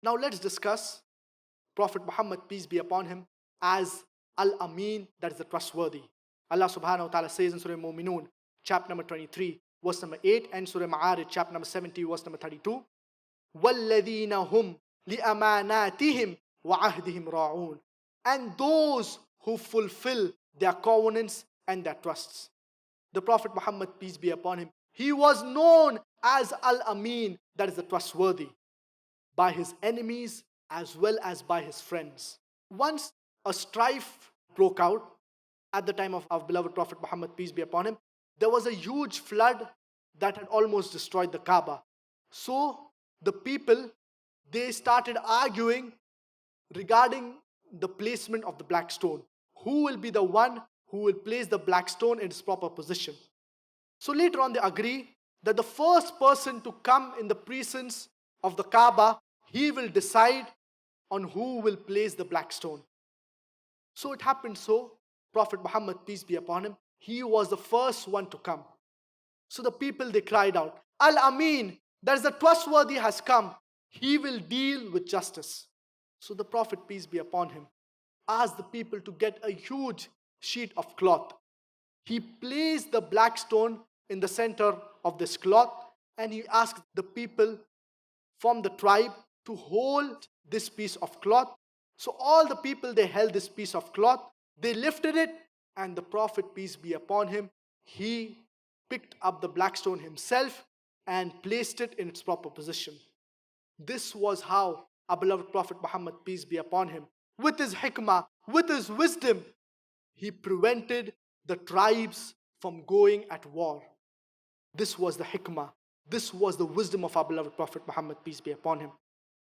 Now let's discuss Prophet Muhammad, peace be upon him, as Al-Amin, that is the trustworthy. Allah subhanahu wa ta'ala says in Surah Mu'minun, chapter number 23, verse number 8, and Surah Ma'arij, chapter number 70, verse number 32. وَالَّذِينَ هُمْ لِأَمَانَاتِهِمْ وَعَهْدِهِمْ رَاعُونَ. And those who fulfill their covenants and their trusts. The Prophet Muhammad, peace be upon him, he was known as Al-Amin, that is the trustworthy, by his enemies as well as by his friends. Once a strife broke out at the time of our beloved Prophet Muhammad, peace be upon him. There was a huge flood that had almost destroyed the Kaaba. So the people, they started arguing regarding the placement of the black stone. Who will be the one who will place the black stone in its proper position? So later on they agree that the first person to come in the presence of the Kaaba, he will decide on who will place the black stone. So it happened so, Prophet Muhammad, peace be upon him, he was the first one to come. So the people, they cried out, Al-Amin, that is the trustworthy has come. He will deal with justice. So the Prophet, peace be upon him, asked the people to get a huge sheet of cloth. He placed the black stone in the center of this cloth, and he asked the people from the tribe to hold this piece of cloth. So all the people, they held this piece of cloth, they lifted it, and the Prophet, peace be upon him, he picked up the black stone himself and placed it in its proper position. This was how our beloved Prophet Muhammad, peace be upon him, with his hikmah, with his wisdom, he prevented the tribes from going at war. This was the hikmah. This was the wisdom of our beloved Prophet Muhammad, peace be upon him.